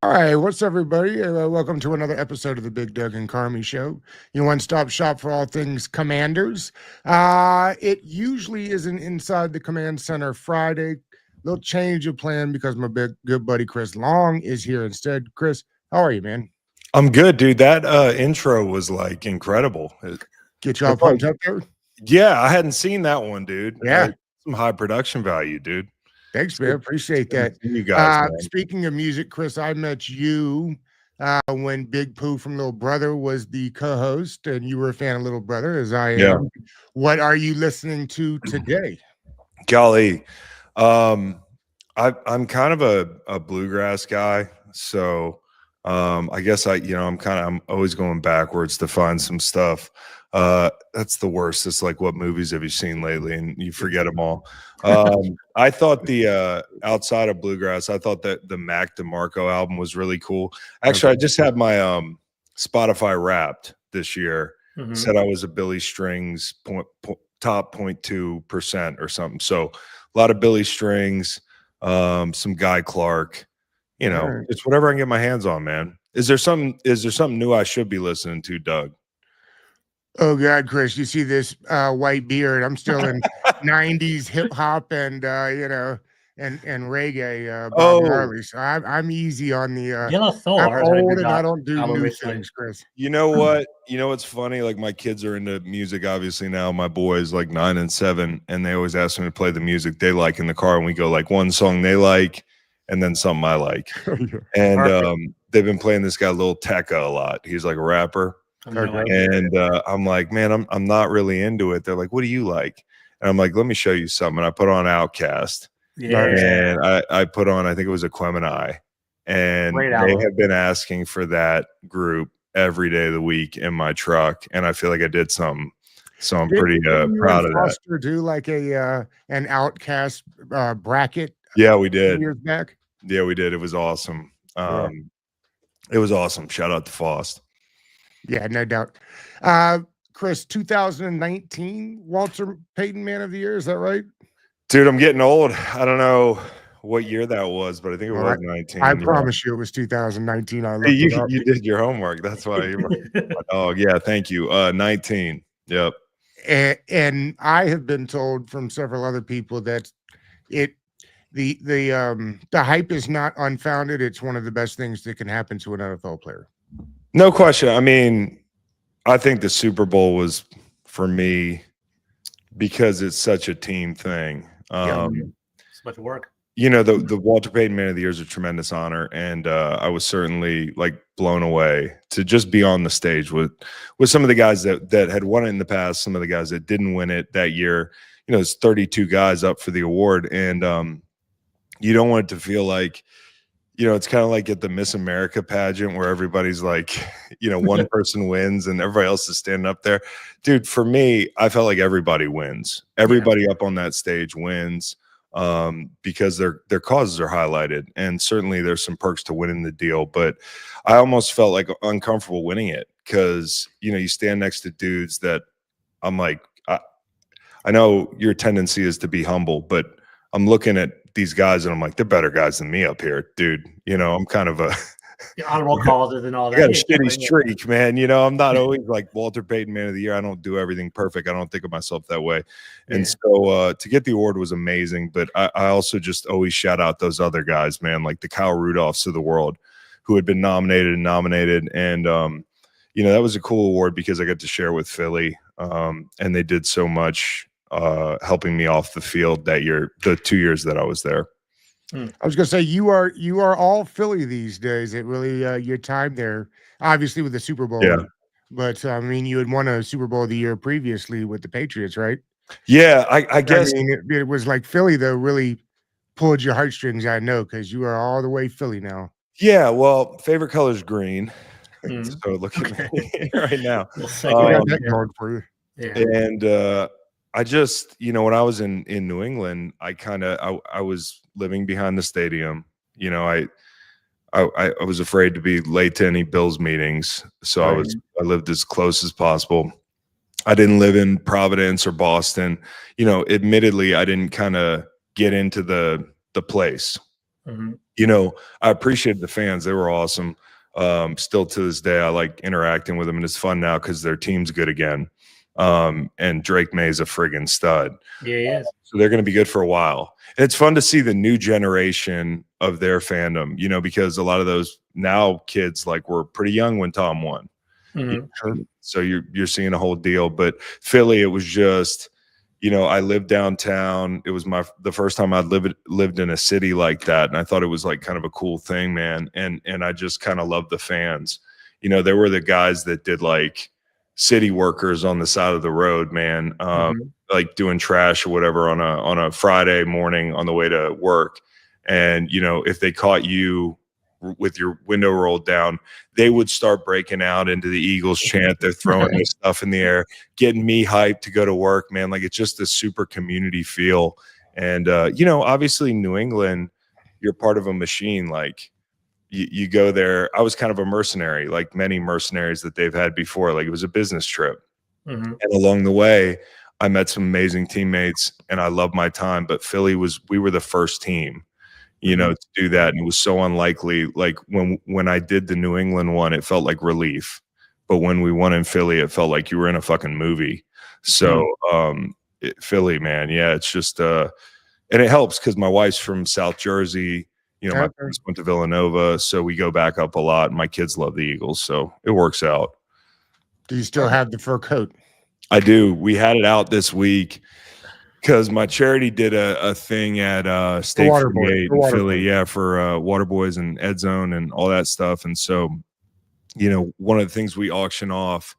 All right, what's up, everybody? Welcome to another episode of the Big Doug and Carmi Show, your one-stop shop for all things Commanders. It usually is an Inside the Command Center Friday. Little change of plan because my big good buddy Chris Long is here instead. Chris, how are you, man? I'm good, dude. That intro was like incredible. Get you all pumped up there? Yeah, I hadn't seen that one, dude. Yeah. Some high production value, dude. Thanks, man. Appreciate that. You guys, man. Speaking of music, Chris, I met you when Big Pooh from Little Brother was the co-host, and you were a fan of Little Brother, as I am. What are you listening to today? Golly, I'm kind of a bluegrass guy, so I guess I'm always going backwards to find some stuff. That's the worst. It's like, what movies have you seen lately? And you forget them all. I thought the outside of bluegrass, I thought that the Mac DeMarco album was really cool. Actually, I just had my Spotify Wrapped this year. Said I was a Billy Strings top 0.2% or something. So a lot of Billy Strings, some Guy Clark, it's whatever I can get my hands on, man. Is there something new I should be listening to, Doug? Oh God, Chris, you see this white beard. I'm still in 90s hip hop and and reggae Bob Marley. So I'm easy on the Yellow Soul. I'm old and I don't do new things, Chris. You know what? You know what's funny? Like, my kids are into music obviously now. My boys like 9 and 7, and they always ask me to play the music they like in the car, and we go like one song they like and then something I like. And they've been playing this guy Lil Tecca a lot. He's like a rapper. And I'm like, man, I'm not really into it. They're like, what do you like? And I'm like, let me show you something. And I put on Outkast. And I put on, I think it was Aquemini. And they have been asking for that group every day of the week in my truck. And I feel like I did something. So I'm pretty proud of that. Do like an Outkast bracket? Yeah, we did. Years back? Yeah, we did. It was awesome. It was awesome. Shout out to Faust. Yeah, no doubt. Chris, 2019 Walter Payton Man of the Year, is that right? Dude, I'm getting old. I don't know what year that was, but I think it was 19. I promise you it was 2019. You did your homework. That's why you were. Oh, yeah, thank you. 19. Yep. And I have been told from several other people that the hype is not unfounded. It's one of the best things that can happen to an NFL player. No question. I mean, I think the Super Bowl was, for me, because it's such a team thing. It's much work. The Walter Payton Man of the Year is a tremendous honor, and I was certainly like blown away to just be on the stage with some of the guys that had won it in the past, some of the guys that didn't win it that year. It's 32 guys up for the award, and you don't want it to feel like, it's kind of like at the Miss America pageant where everybody's like, one person wins and everybody else is standing up there. Dude, for me, I felt like everybody wins. Everybody up on that stage wins because their causes are highlighted. And certainly there's some perks to winning the deal. But I almost felt like uncomfortable winning it because, you stand next to dudes that I'm like, I know your tendency is to be humble, but I'm looking at these guys and I'm like, they're better guys than me up here, dude. I'm kind of a honorable causes and all that. I got a shitty streak, man. I'm not always like Walter Payton Man of the Year. I don't do everything perfect. I don't think of myself that way. And so to get the award was amazing. But I also just always shout out those other guys, man, like the Kyle Rudolphs of the world who had been nominated. And that was a cool award because I got to share with Philly. And they did so much helping me off the field that year, the 2 years that I was there. I was gonna say you are all Philly these days. It really your time there, obviously with the Super Bowl. Yeah. But I mean, you had won a Super Bowl the year previously with the Patriots, right? Yeah, I guess. I mean, it was like Philly though really pulled your heartstrings. I know because you are all the way Philly now. Yeah, well, favorite color is green. So look at me right now. For you. Yeah. And I just, when I was in New England, I was living behind the stadium. I was afraid to be late to any Bills meetings, so I lived as close as possible. I didn't live in Providence or Boston. Admittedly, I didn't kind of get into the place. I appreciated the fans. They were awesome. Still to this day, I like interacting with them, and it's fun now because their team's good again. And Drake May's a friggin' stud. Yeah, he is. So they're going to be good for a while. And it's fun to see the new generation of their fandom, because a lot of those now kids were pretty young when Tom won. So you're seeing a whole deal. But Philly, it was just, I lived downtown. It was the first time I'd lived in a city like that, and I thought it was kind of a cool thing, man. And I just kind of loved the fans. There were the guys that did city workers on the side of the road, man, doing trash or whatever on a Friday morning on the way to work. And if they caught you with your window rolled down, they would start breaking out into the Eagles chant. They're throwing their stuff in the air, getting me hyped to go to work, man. It's just a super community feel. And obviously New England, you're part of a machine. You go there. I was kind of a mercenary, like many mercenaries that they've had before. It was a business trip. And along the way, I met some amazing teammates, and I loved my time. But Philly we were the first team, to do that. And it was so unlikely. When I did the New England one, it felt like relief. But when we won in Philly, it felt like you were in a fucking movie. So Philly, man, yeah, it's just and it helps because my wife's from South Jersey. My parents went to Villanova, so we go back up a lot. My kids love the Eagles, so it works out. Do you still have the fur coat? I do. We had it out this week because my charity did a thing at State 48 in Philly, for Water Boys and Ed Zone and all that stuff. And so, one of the things we auction off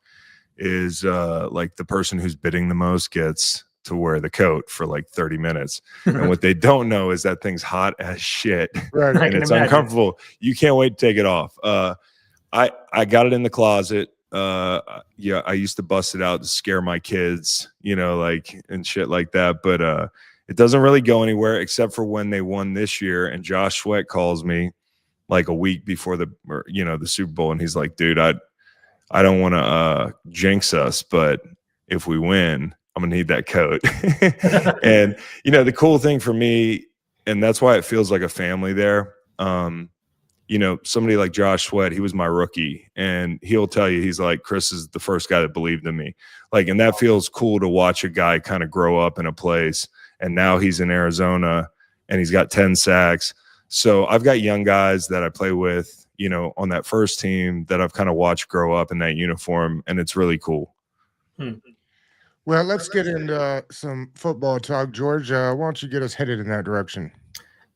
is the person who's bidding the most gets to wear the coat for 30 minutes. And what they don't know is that thing's hot as shit. Right. And it's uncomfortable. You can't wait to take it off. I got it in the closet. I used to bust it out to scare my kids, and shit like that. But it doesn't really go anywhere except for when they won this year. And Josh Sweat calls me a week before the Super Bowl. And he's like, dude, I don't want to jinx us, but if we win, I'm gonna need that coat. And the cool thing for me, and that's why it feels like a family there. Somebody like Josh Sweat, he was my rookie, and he'll tell you, he's like, Chris is the first guy that believed in me. And that feels cool to watch a guy kind of grow up in a place, and now he's in Arizona and he's got 10 sacks. So I've got young guys that I play with, on that first team that I've kind of watched grow up in that uniform, and it's really cool. Well, let's get into some football talk, George. Why don't you get us headed in that direction?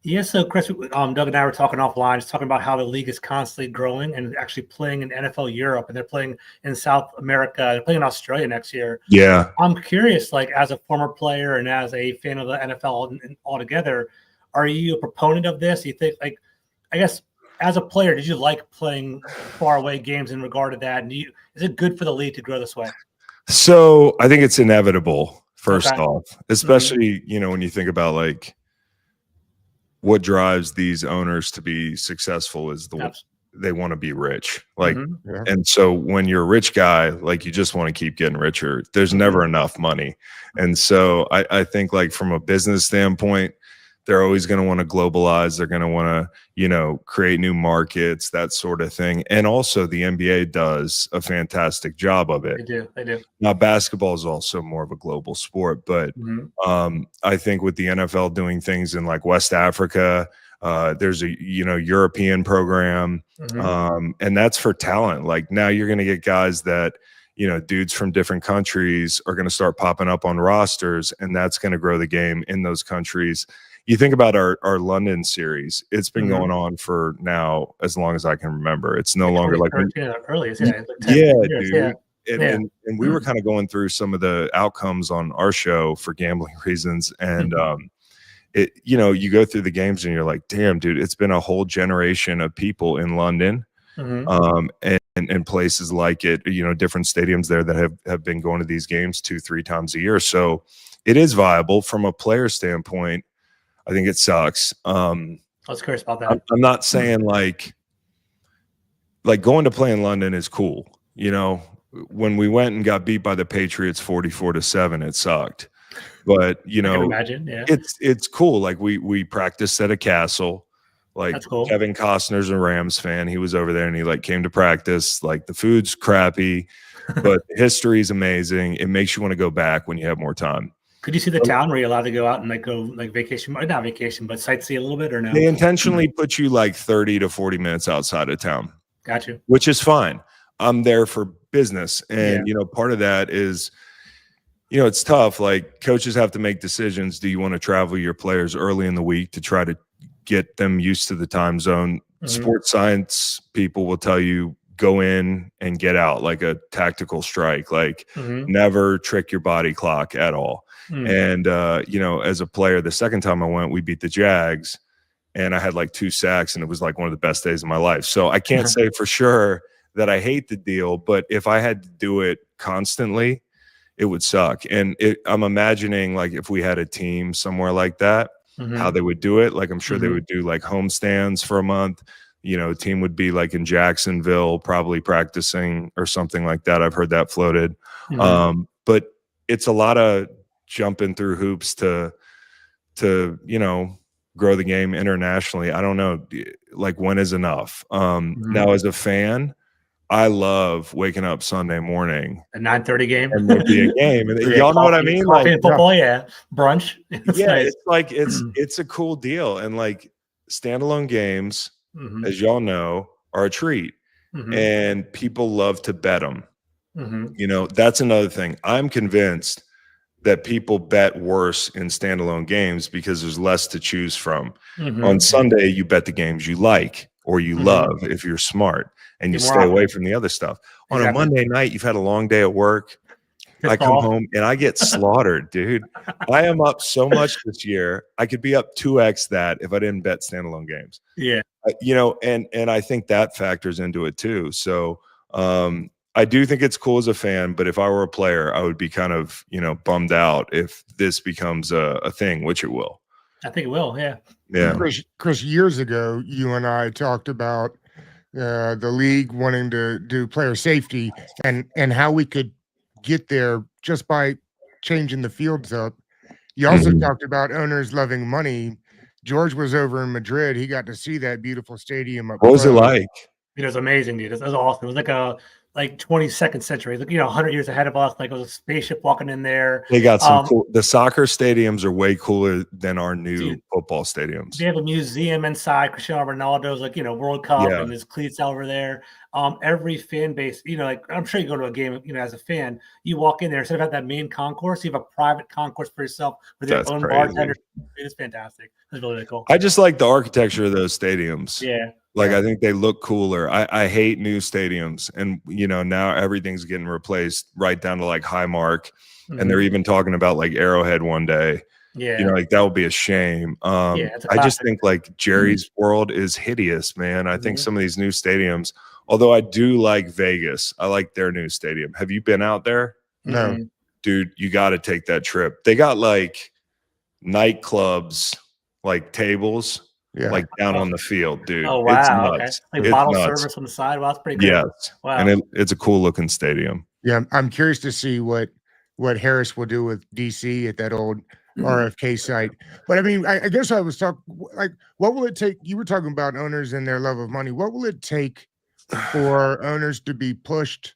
Yeah, so Chris, Doug and I were talking offline, just talking about how the league is constantly growing and actually playing in NFL Europe, and they're playing in South America. They're playing in Australia next year. Yeah. I'm curious, as a former player and as a fan of the NFL altogether, are you a proponent of this? You think, I guess, as a player, did you like playing far away games in regard to that? And is it good for the league to grow this way? So I think it's inevitable, first off, especially, when you think about what drives these owners to be successful is they want to be rich. And so when you're a rich guy, you just want to keep getting richer. There's never enough money. And so I think from a business standpoint, they're always going to want to globalize. They're going to want to, create new markets, that sort of thing. And also the NBA does a fantastic job of it. They do. Now, basketball is also more of a global sport, but I think with the NFL doing things in West Africa, there's a, European program, and that's for talent. Now you're going to get guys that, dudes from different countries are going to start popping up on rosters, and that's going to grow the game in those countries. You think about our London series; it's been going on for now as long as I can remember. It's no longer earliest, dude. And we were kind of going through some of the outcomes on our show for gambling reasons, and you go through the games and you're like, damn, dude, it's been a whole generation of people in London, and places like it, different stadiums there that have been going to these games 2-3 times a year. So it is viable from a player standpoint. I think it sucks. I was curious about that. I'm not saying going to play in London is cool. When we went and got beat by the Patriots 44-7, it sucked. But I can imagine, yeah. It's cool. We practiced at a castle. Like That's cool. Kevin Costner's a Rams fan. He was over there and he like came to practice. Like the food's crappy, but the history is amazing. It makes you want to go back when you have more time. Could you see the town? Were you allowed to go out and like go like vacation? Not vacation, but sightsee a little bit or no? They intentionally put you like 30 to 40 minutes outside of town. Got you. Which is fine. I'm there for business. And, part of that is, it's tough. Like coaches have to make decisions. Do you want to travel your players early in the week to try to get them used to the time zone? Sports science people will tell you go in and get out like a tactical strike, like never trick your body clock at all. And, as a player, the second time I went, we beat the Jags and I had like 2 sacks and it was like one of the best days of my life. So I can't say for sure that I hate the deal, but if I had to do it constantly, it would suck. And I'm imagining like if we had a team somewhere like that, how they would do it. Like I'm sure they would do like home stands for a month. Team would be like in Jacksonville, probably practicing or something like that. I've heard that floated. But it's a lot of jumping through hoops to grow the game internationally. I don't know, like when is enough? Now as a fan, I love waking up Sunday morning. A 9:30 game. And there'd be a game. And y'all know what I mean? Coffee and football, brunch. It's like it's a cool deal. And like standalone games, as y'all know, are a treat. And people love to bet them. That's another thing. I'm convinced that people bet worse in standalone games because there's less to choose from. On Sunday, you bet the games you like or you love if you're smart. And you stay away from the other stuff. On a Monday night, you've had a long day at work. I come home and I get slaughtered, dude. I am up so much this year. I could be up 2x that if I didn't bet standalone games. Yeah. And I think that factors into it too. So I do think it's cool as a fan, but if I were a player, I would be kind of, bummed out if this becomes a thing, which it will. I think it will. Yeah. Yeah. Chris, years ago, you and I talked about the league wanting to do player safety and how we could get there just by changing the fields up. You also talked about owners loving money. George was over in Madrid. He got to see that beautiful stadium up What was it like? It was amazing, dude. It was awesome. It was like a 22nd century, 100 years ahead of us. Like it was a spaceship walking in there. They got some cool. The soccer stadiums are way cooler than our new football stadiums. They have a museum inside. Cristiano Ronaldo's World Cup and his cleats over there. Every fan base, I'm sure you go to a game, as a fan, you walk in there instead of having that main concourse, you have a private concourse for yourself with your own bartender. It's fantastic. It's really, really cool. I just like the architecture of those stadiums. Yeah. I think they look cooler. I hate new stadiums. And, now everything's getting replaced right down to like Highmark. And they're even talking about like Arrowhead one day. Yeah. That would be a shame. I just think like Jerry's World is hideous, man. I think some of these new stadiums, although I do like Vegas, I like their new stadium. Have you been out there? No. Dude, you got to take that trip. They got like nightclubs, like tables. Like down on the field, dude. Oh wow! It's nuts. Like it's bottle nuts. service on the side. Well, that's pretty good. Yes, wow. And it's a cool looking stadium. Yeah, I'm curious to see what Harris will do with DC at that old RFK site. But I mean, I guess I was talking like, what will it take? You were talking about owners and their love of money. What will it take for owners to be pushed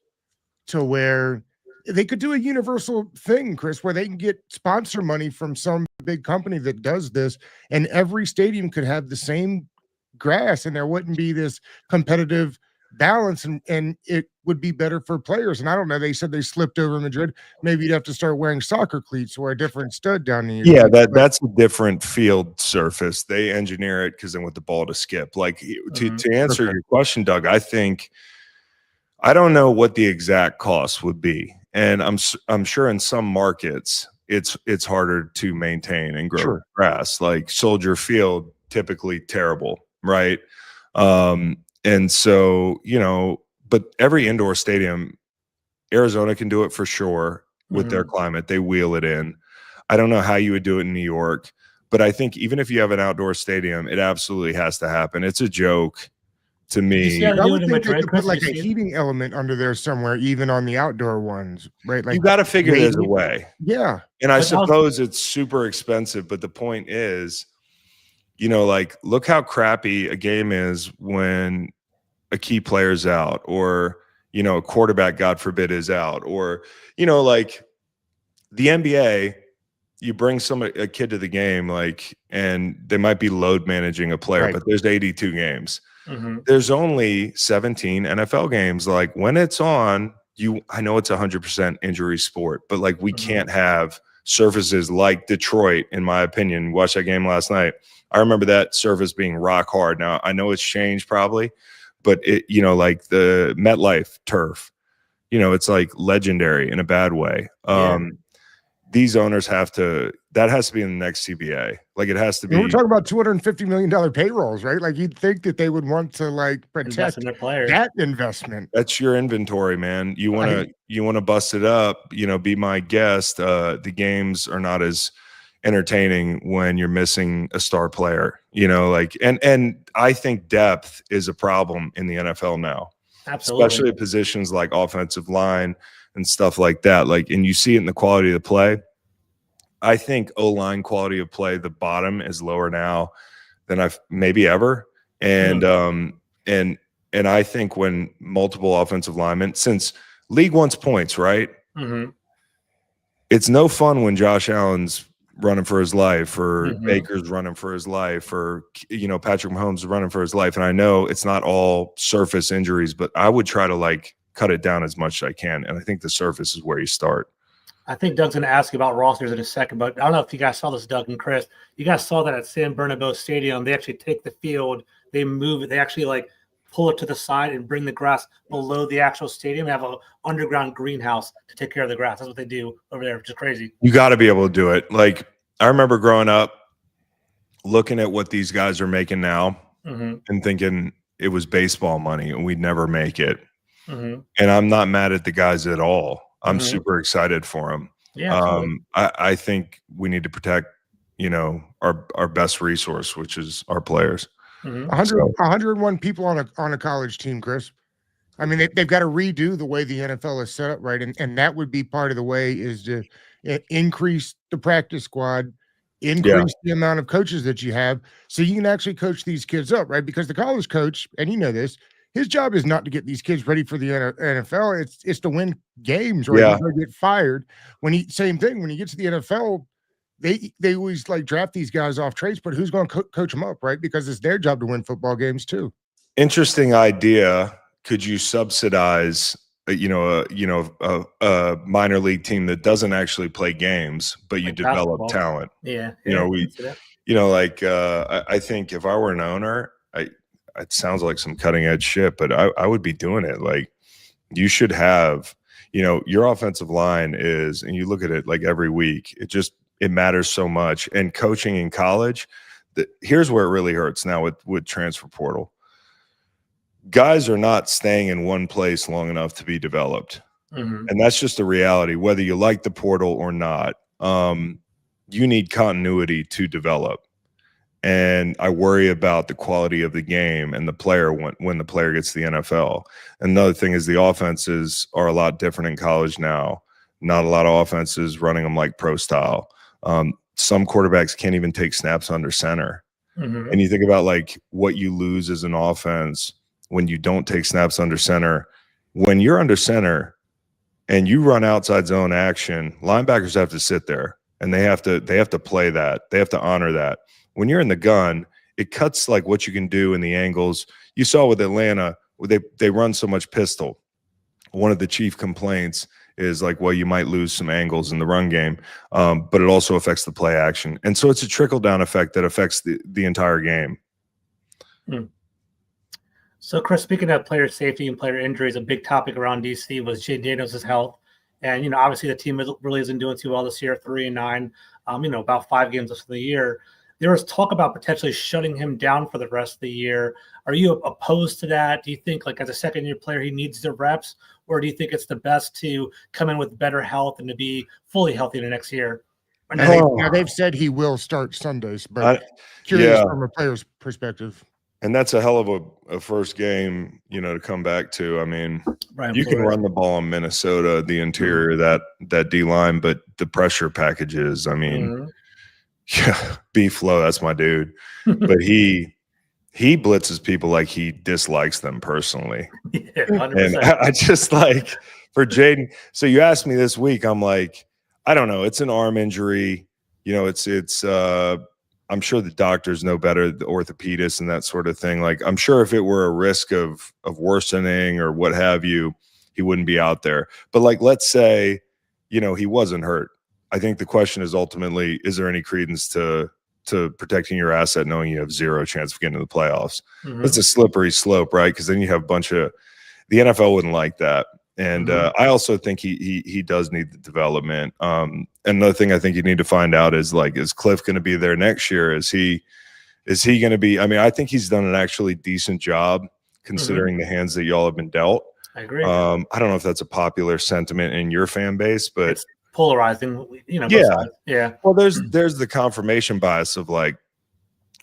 to where they could do a universal thing, Chris, where they can get sponsor money from some big company that does this, and every stadium could have the same grass, and there wouldn't be this competitive balance, and it would be better for players. And I don't know, they said they slipped over Madrid. Maybe you'd have to start wearing soccer cleats or a different stud down the that's a different field surface. They engineer it because they want the ball to skip. Like to answer your question, Doug, I don't know what the exact cost would be. And I'm sure in some markets it's harder to maintain and grow grass. Like Soldier Field, typically terrible, right? And so, but every indoor stadium, Arizona can do it for sure with their climate. They wheel it in. I don't know how you would do it in New York, but I think even if you have an outdoor stadium, it absolutely has to happen. It's a joke to me. I would think they could put like a heating element under there somewhere, even on the outdoor ones, right? Like you got to figure there's a way. Yeah. And I suppose it's super expensive, but the point is, like look how crappy a game is when a key player's out, or a quarterback, God forbid, is out, or like the NBA. You bring a kid to the game, like, and they might be load managing a player, Right. but there's 82 games. Mm-hmm. There's only 17 NFL games. Like when it's on, I know it's 100% injury sport, but like we can't have surfaces like Detroit, in my opinion. Watched that game last night. I remember that surface being rock hard. Now I know it's changed probably, but it, like the MetLife turf, it's like legendary in a bad way. These owners that has to be in the next CBA. Like it has to be. We're talking about $250 million payrolls, right? Like you'd think that they would want to like Invest protect in their players. that investment. That's your inventory, man. You want to bust it up, be my guest. The games are not as entertaining when you're missing a star player, like, and I think depth is a problem in the NFL now. Absolutely. Especially at positions like offensive line and stuff like that. Like, and you see it in the quality of the play. I think O-line quality of play, the bottom is lower now than I've maybe ever. And and I think when multiple offensive linemen, since league wants points, right? Mm-hmm. It's no fun when Josh Allen's running for his life, or Baker's running for his life, or Patrick Mahomes is running for his life. And I know it's not all surface injuries, but I would try to like cut it down as much as I can. And I think the surface is where you start. I think Doug's going to ask you about rosters in a second, but I don't know if you guys saw this, Doug and Chris. You guys saw that at San Bernabeu Stadium. They actually take the field, they move it, they actually like pull it to the side and bring the grass below the actual stadium. They have an underground greenhouse to take care of the grass. That's what they do over there, which is crazy. You got to be able to do it. Like I remember growing up, looking at what these guys are making now and thinking it was baseball money and we'd never make it. And I'm not mad at the guys at all. I'm super excited for them. Yeah. I think we need to protect, our best resource, which is our players. 101 people on a college team, Chris. I mean, they've got to redo the way the NFL is set up, right? And that would be part of the way is to increase the practice squad, increase the amount of coaches that you have, so you can actually coach these kids up, right? Because the college coach, and you know this, his job is not to get these kids ready for the NFL. It's to win games, right? Yeah. He's going to get fired. Same thing when he gets to the NFL. They always like draft these guys off traits, but who's going to coach them up, right? Because it's their job to win football games too. Interesting idea. Could you subsidize, a minor league team that doesn't actually play games, but you Like develop basketball. talent? Yeah. I think if I were an owner, it sounds like some cutting edge shit, but I would be doing it. Like you should have, your offensive line is, and you look at it like every week, it matters so much. And coaching in college, here's where it really hurts now with transfer portal. Guys are not staying in one place long enough to be developed. And that's just the reality, whether you like the portal or not. You need continuity to develop. And I worry about the quality of the game and the player when the player gets to the NFL. Another thing is the offenses are a lot different in college now. Not a lot of offenses running them like pro style. Some quarterbacks can't even take snaps under center. And you think about like what you lose as an offense when you don't take snaps under center. When you're under center and you run outside zone action, linebackers have to sit there and they have to play that. They have to honor that. When you're in the gun, it cuts like what you can do in the angles. You saw with Atlanta, they run so much pistol. One of the chief complaints is like, well, you might lose some angles in the run game, but it also affects the play action. And so it's a trickle-down effect that affects the entire game. So, Chris, speaking of player safety and player injuries, a big topic around DC was Jay Daniels' health. And, obviously the team really isn't doing too well this year, 3-9, about 5 games left of the year. There was talk about potentially shutting him down for the rest of the year. Are you opposed to that? Do you think, like, as a second-year player, he needs the reps? Or do you think it's the best to come in with better health and to be fully healthy the next year? They've said he will start Sundays, but curious from a player's perspective. And that's a hell of a first game, to come back to. I mean, you can run the ball in Minnesota, the interior, that D-line, but the pressure packages, I mean, Yeah, B-Flow, that's my dude. But he blitzes people like he dislikes them personally. Yeah, And 100%. I just like for Jaden. So you asked me this week, I'm like, I don't know. It's an arm injury. You know, it's I'm sure the doctors know better, the orthopedists and that sort of thing. Like, I'm sure if it were a risk of worsening or what have you, he wouldn't be out there. But like, let's say, you know, he wasn't hurt. I think the question is ultimately, is there any credence to protecting your asset knowing you have zero chance of getting to the playoffs? Mhm. It's a slippery slope, right? Because then you have a bunch of the NFL wouldn't like that. And I also think he does need the development. Another thing I think you need to find out is, like, is Cliff going to be there next year? Is he going to be? I mean, I think he's done an actually decent job considering the hands that y'all have been dealt. I agree. I don't know if that's a popular sentiment in your fan base, but It's polarizing, you know. Yeah. Both sides. Yeah. well, there's the confirmation bias of, like,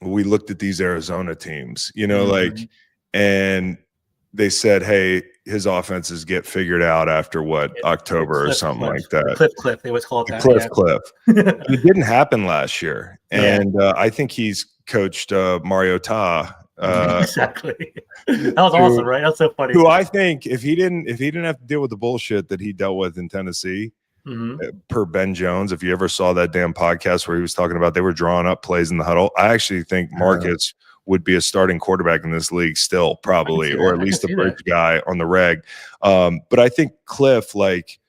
we looked at these Arizona teams, you know, like, and they said, hey, his offenses get figured out after what, October or something like that. Cliff, they always call it that. Cliff. It didn't happen last year. Yeah. And I think he's coached Mario Ta, Exactly. That was awesome, right? That's so funny. who I think if he didn't have to deal with the bullshit that he dealt with in Tennessee, per Ben Jones, if you ever saw that damn podcast where he was talking about they were drawing up plays in the huddle, I actually think Marcus would be a starting quarterback in this league still, probably, or at least a bridge guy on the reg. But I think Cliff, like,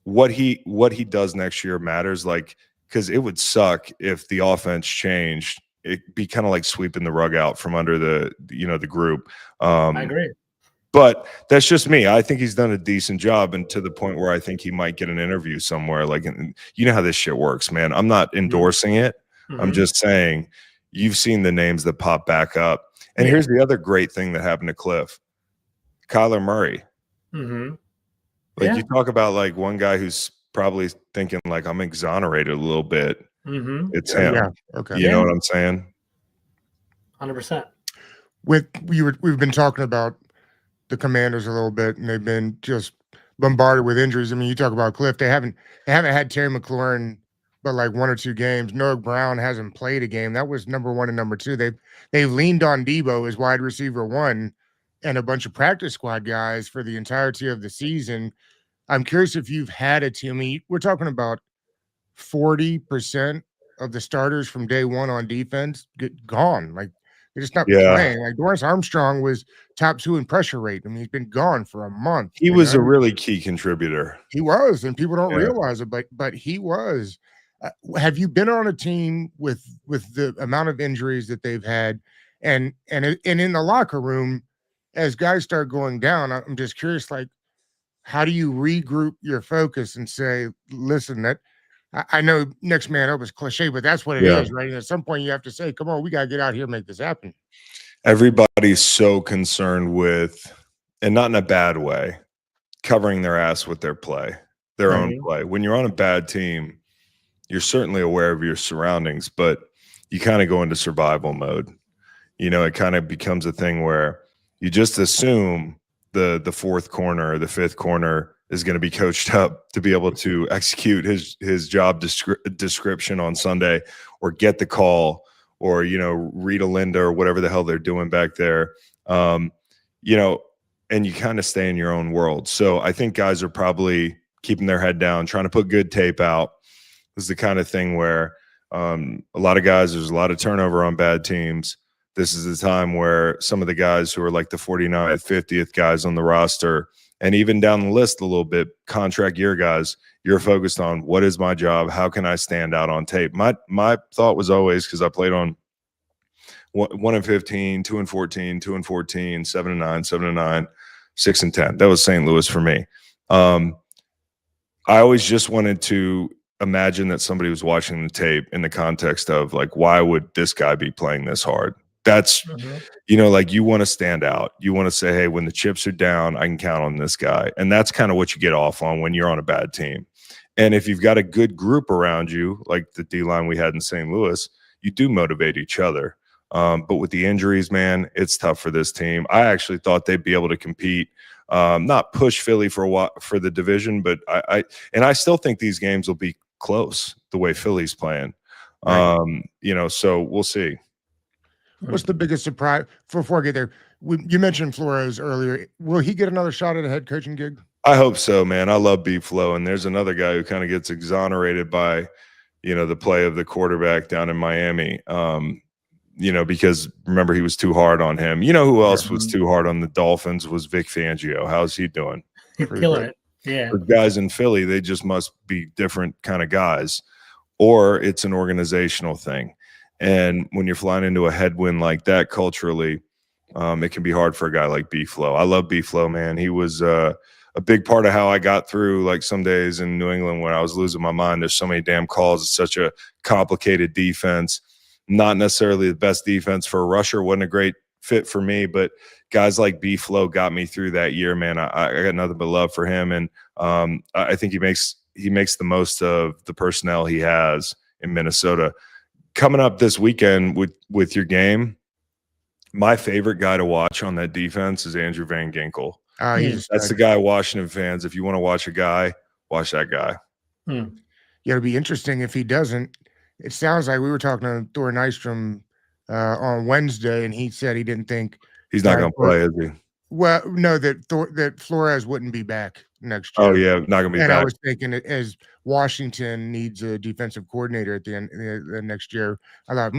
what he does next year matters, like, because it would suck if the offense changed. It'd be kind of like sweeping the rug out from under the group. I agree. But that's just me. I think he's done a decent job, and to the point where I think he might get an interview somewhere. Like, you know how this shit works, man. I'm not endorsing it. I'm just saying, you've seen the names that pop back up. And here's the other great thing that happened to Cliff. Kyler Murray. Like, you talk about, like, one guy who's probably thinking, like, I'm exonerated a little bit. It's him. Yeah. Okay. You know what I'm saying? 100%. We've been talking about the Commanders a little bit, and they've been just bombarded with injuries. I mean, you talk about Cliff. They haven't had Terry McLaurin but like 1 or 2 games. Noah Brown hasn't played a game. That was number 1 and number 2. They've leaned on Debo as wide receiver 1 and a bunch of practice squad guys for the entirety of the season. I'm curious if you've had a team. I mean, we're talking about 40% of the starters from day 1 on defense gone. Like, they're just not playing. Like, Dorrance Armstrong was top 2 in pressure rate. I mean, he's been gone for a month. He was a really key contributor. He was, and people don't realize it, but he was. Have you been on a team with the amount of injuries that they've had, and in the locker room, as guys start going down? I'm just curious, like, how do you regroup your focus and say, listen, that I know next man up is cliche, but that's what it is, right? And at some point you have to say, come on, we got to get out here and make this happen. Everybody's so concerned with, and not in a bad way, covering their ass with their play, their own play. When you're on a bad team, you're certainly aware of your surroundings, but you kind of go into survival mode. You know, it kind of becomes a thing where you just assume the 4th corner or the 5th corner is going to be coached up to be able to execute his job description on Sunday, or get the call, or, you know, read a Linda or whatever the hell they're doing back there. You know, and you kind of stay in your own world. So I think guys are probably keeping their head down, trying to put good tape out. This is the kind of thing where a lot of guys, there's a lot of turnover on bad teams. This is the time where some of the guys who are like the 49th, 50th guys on the roster, and even down the list a little bit, contract year guys, you're focused on, what is my job? How can I stand out on tape? My thought was always, because I played on 1 and 15, 2 and 14, 2 and 14, 7 and 9, 7 and 9, 6 and 10. That was St. Louis for me. I always just wanted to imagine that somebody was watching the tape in the context of, like, why would this guy be playing this hard? That's, you know, like, you want to stand out. You want to say, hey, when the chips are down, I can count on this guy. And that's kind of what you get off on when you're on a bad team. And if you've got a good group around you, like the D-line we had in St. Louis, you do motivate each other. But with the injuries, man, it's tough for this team. I actually thought they'd be able to compete, not push Philly for the division, but I still think these games will be close the way Philly's playing. Right. So we'll see. What's the biggest surprise before I get there? You mentioned Flores earlier. Will he get another shot at a head coaching gig? I hope so, man. I love B-Flow, and there's another guy who kind of gets exonerated by, the play of the quarterback down in Miami. Because remember, he was too hard on him. You know who else was too hard on the Dolphins was Vic Fangio. How's he doing? He's killing it. Yeah. For guys in Philly, they just must be different kind of guys, or it's an organizational thing. And when you're flying into a headwind like that culturally, it can be hard for a guy like B-Flow. I love B-Flow, man. He was a big part of how I got through, like, some days in New England when I was losing my mind. There's so many damn calls. It's such a complicated defense. Not necessarily the best defense for a rusher. Wasn't a great fit for me, but guys like B-Flow got me through that year, man. I got nothing but love for him, and I think he makes the most of the personnel he has in Minnesota. Coming up this weekend with your game, my favorite guy to watch on that defense is Andrew Van Ginkel. That's the guy Washington fans. If you want to watch a guy, watch that guy. Yeah, it'll be interesting if he doesn't. It sounds like we were talking to Thor Nystrom on Wednesday, and he said he didn't think he's not going to play, is he? Well, no, that Flores wouldn't be back next year. Oh yeah, not going to be back. back. I was thinking as Washington needs a defensive coordinator at the end the next year, I thought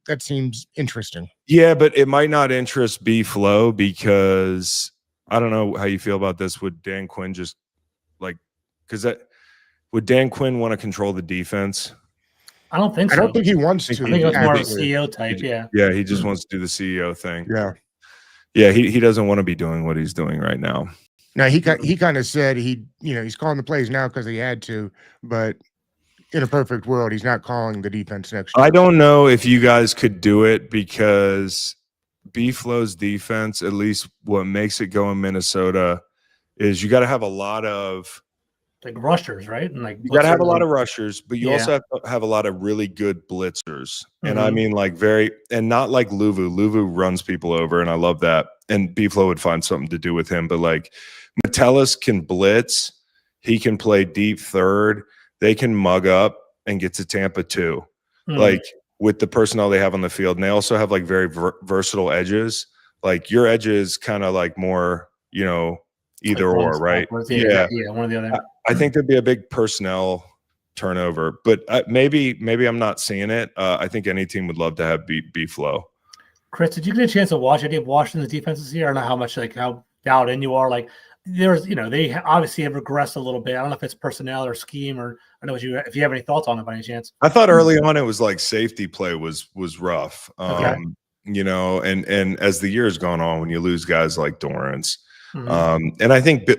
that seems interesting. Yeah, but it might not interest B-Flow because I don't know how you feel about this. Would Dan Quinn would Dan Quinn want to control the defense? I don't think so. I don't think he wants to. I think it's more of a CEO type. Yeah. Yeah, he just wants to do the CEO thing. Yeah. Yeah, he doesn't want to be doing what he's doing right now. Now he kind of said he's calling the plays now because he had to, but in a perfect world, he's not calling the defense next year. I don't know if you guys could do it because B-Flow's defense, at least what makes it go in Minnesota, is you got to have a lot of like rushers, right? And like you got to have a lot of rushers, but you also have to have a lot of really good blitzers. And I mean, like not like Luvu. Luvu runs people over, and I love that. And B-Flow would find something to do with him, but like Metellus can blitz. He can play deep third. They can mug up and get to Tampa too. Like with the personnel they have on the field, and they also have like very versatile edges. Like your edges kind of like more, either like or, right? Yeah, one or the other. I think there'd be a big personnel turnover, but maybe I'm not seeing it. I think any team would love to have B-Flow. Chris, did you get a chance to watch any of Washington's defenses here? I don't know how much, like, how dialed in you are. Like, there's, they obviously have regressed a little bit. I don't know if it's personnel or scheme, or I know if you have any thoughts on it by any chance. I thought early on it was like safety play was rough. Okay. And as the years gone on, when you lose guys like Dorrance, and I think,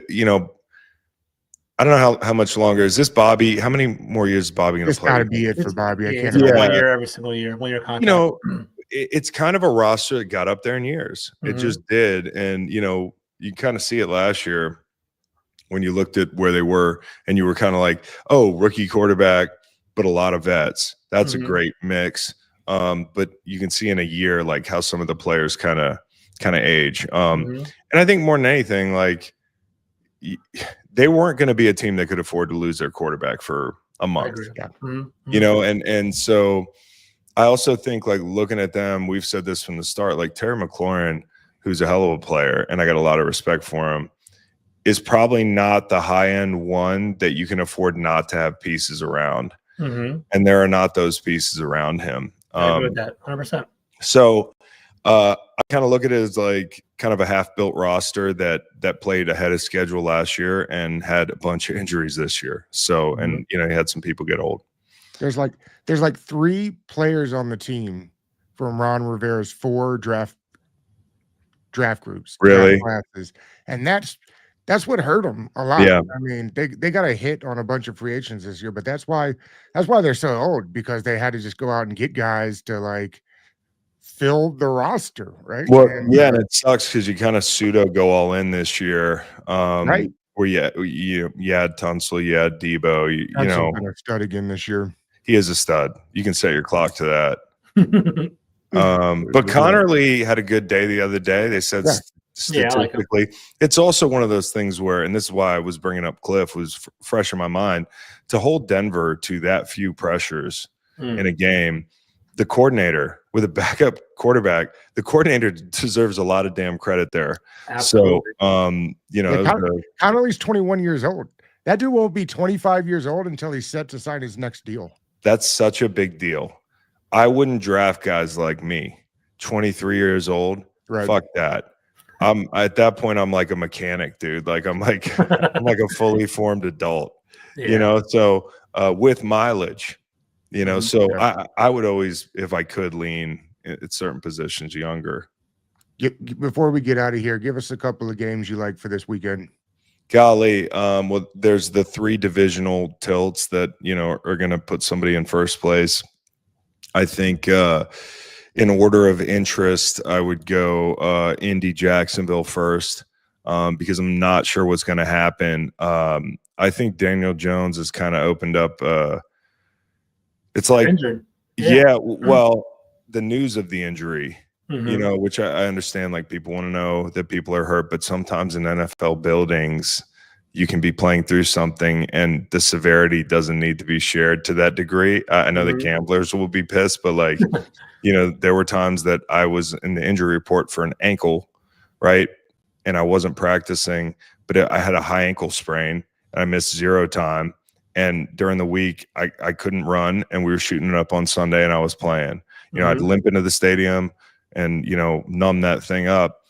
I don't know how much longer is this Bobby? How many more years is Bobby going to play? It's got to be it for Bobby. I can't. 1 year every single year, 1 year contract. It's kind of a roster that got up there in years. It just did, and you kind of see it last year when you looked at where they were, and you were kind of like, oh, rookie quarterback, but a lot of vets. That's a great mix. But you can see in a year like how some of the players kind of age. And I think more than anything, like they weren't going to be a team that could afford to lose their quarterback for a month. And so I also think, like, looking at them, we've said this from the start, like Terry McLaurin, who's a hell of a player, and I got a lot of respect for him, is probably not the high-end one that you can afford not to have pieces around. And there are not those pieces around him. I agree with that, 100%. So I kind of look at it as like kind of a half-built roster that played ahead of schedule last year and had a bunch of injuries this year. So, and you had some people get old. There's like 3 players on the team from Ron Rivera's 4 draft groups, really, draft classes, and that's what hurt them a lot. Yeah. I mean, they got a hit on a bunch of free agents this year, but that's why they're so old, because they had to just go out and get guys to like fill the roster, right? Well, and it sucks because you kind of pseudo go all in this year, right? Where you had Tunsil, you had Debo, you know, kind of stud again this year. He is a stud. You can set your clock to that. But Connerly had a good day the other day. They said statistically, it's also one of those things where, and this is why I was bringing up Cliff, was fresh in my mind, to hold Denver to that few pressures in a game. The coordinator with a backup quarterback, the coordinator deserves a lot of damn credit there. Absolutely. So, Connolly's 21 years old. That dude won't be 25 years old until he's set to sign his next deal. That's such a big deal. I wouldn't draft guys like me, 23 years old. Right. Fuck that. I'm at that point, I'm like a mechanic, dude. Like I'm like a fully formed adult, you know. So with mileage, you know, so I would always, if I could, lean at certain positions younger. Before we get out of here, give us a couple of games you like for this weekend. Golly, well, there's the 3 divisional tilts that, you know, are going to put somebody in first place. I think in order of interest, I would go Indy Jacksonville first because I'm not sure what's going to happen. I think Daniel Jones has kind of opened up. It's like, injured. Well, the news of the injury, you know, which I understand, like people want to know that people are hurt, but sometimes in NFL buildings, you can be playing through something and the severity doesn't need to be shared to that degree. I know the gamblers will be pissed, but like, you know, there were times that I was in the injury report for an ankle, right? And I wasn't practicing, but I had a high ankle sprain and I missed 0 time. And during the week, I couldn't run, and we were shooting it up on Sunday, and I was playing. You know, I'd limp into the stadium and, you know, numb that thing up.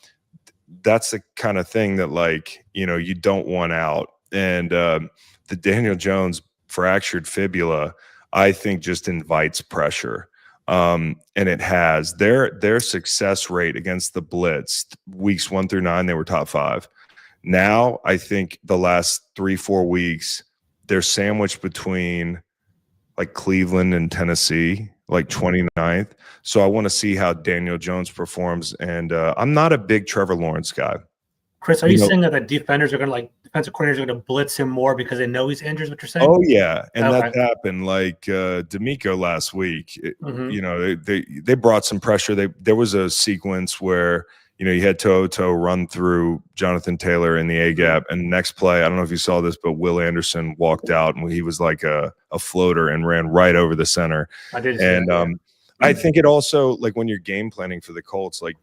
That's the kind of thing that, like, you know, you don't want out. And the Daniel Jones fractured fibula, I think, just invites pressure. And it has. Their success rate against the blitz, weeks 1 through 9, they were top 5. Now, I think the last 3-4 weeks, they're sandwiched between like Cleveland and Tennessee, like 29th. So I want to see how Daniel Jones performs. And I'm not a big Trevor Lawrence guy. Chris, are you saying that the defenders are going to, like, defensive coordinators are going to blitz him more because they know he's injured, is what you're saying? Oh, yeah. And that happened. Like D'Amico last week, you know, they brought some pressure. There was a sequence where, you know, you had Toto run through Jonathan Taylor in the A-gap, and next play, I don't know if you saw this, but Will Anderson walked out, and he was like a floater and ran right over the center. I did. And I think it also, like, when you're game planning for the Colts, like,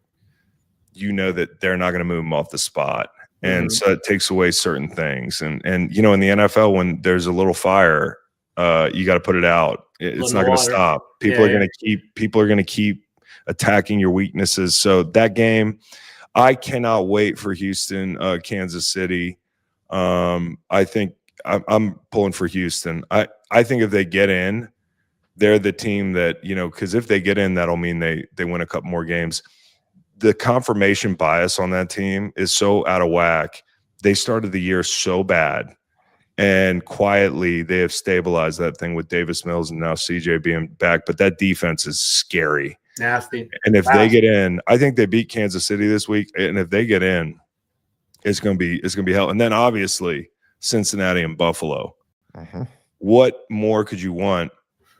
you know that they're not going to move him off the spot. And so it takes away certain things. And you know, in the NFL, when there's a little fire, you got to put it out. It's not going to stop. People are going to keep attacking your weaknesses. So that game, I cannot wait for Houston, Kansas City. I think I'm pulling for Houston. I think if they get in, they're the team that, you know, because if they get in, that'll mean they win a couple more games. The confirmation bias on that team is so out of whack. They started the year so bad, and quietly they have stabilized that thing with Davis Mills and now CJ being back. But that defense is scary. Nasty. And if they get in, I think they beat Kansas City this week. And if they get in, it's gonna be hell. And then obviously Cincinnati and Buffalo. What more could you want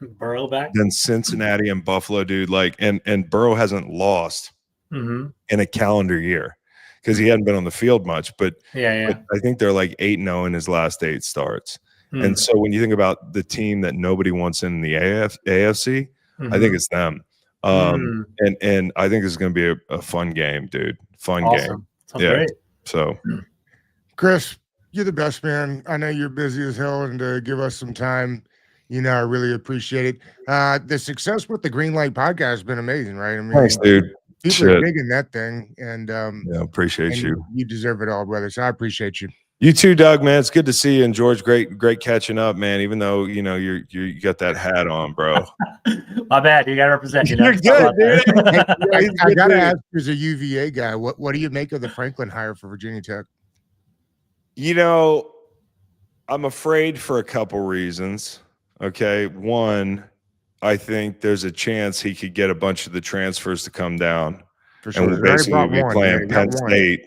Burrow back than Cincinnati and Buffalo, dude? Like, and Burrow hasn't lost in a calendar year because he hadn't been on the field much. But but I think they're like 8-0 in his last 8 starts. And so when you think about the team that nobody wants in the AFC, I think it's them. And I think it's going to be a fun game, dude. Fun game. Sounds great. So, Chris, you're the best, man. I know you're busy as hell, and to give us some time, you know, I really appreciate it. The success with the Green Light podcast has been amazing, right? I mean, thanks, dude. People are digging that thing, and appreciate you. You deserve it all, brother. So I appreciate you. You too, Doug, man. It's good to see you. And George, great catching up, man. Even though, you know, you got that hat on, bro. My bad. You got to represent. You know? You're good, dude. I got to ask you, as a UVA guy, what do you make of the Franklin hire for Virginia Tech? You know, I'm afraid for a couple reasons. Okay. One, I think there's a chance he could get a bunch of the transfers to come down. For sure. And we'll basically be playing Penn State,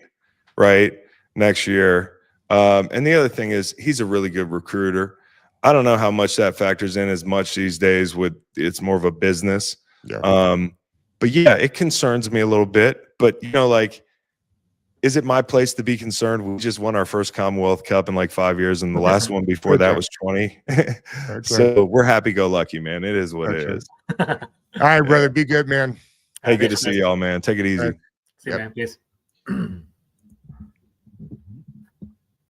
right, next year. And the other thing is he's a really good recruiter. I don't know how much that factors in as much these days with it's more of a business. Yeah. But yeah, it concerns me a little bit. But, you know, like is it my place to be concerned? We just won our first Commonwealth Cup in like 5 years, and the last one before that was 20. So we're happy-go-lucky, man. It is what it is. All right, brother. Be good, man. Hey, good to see y'all, man. Take it easy. See you, man. Peace.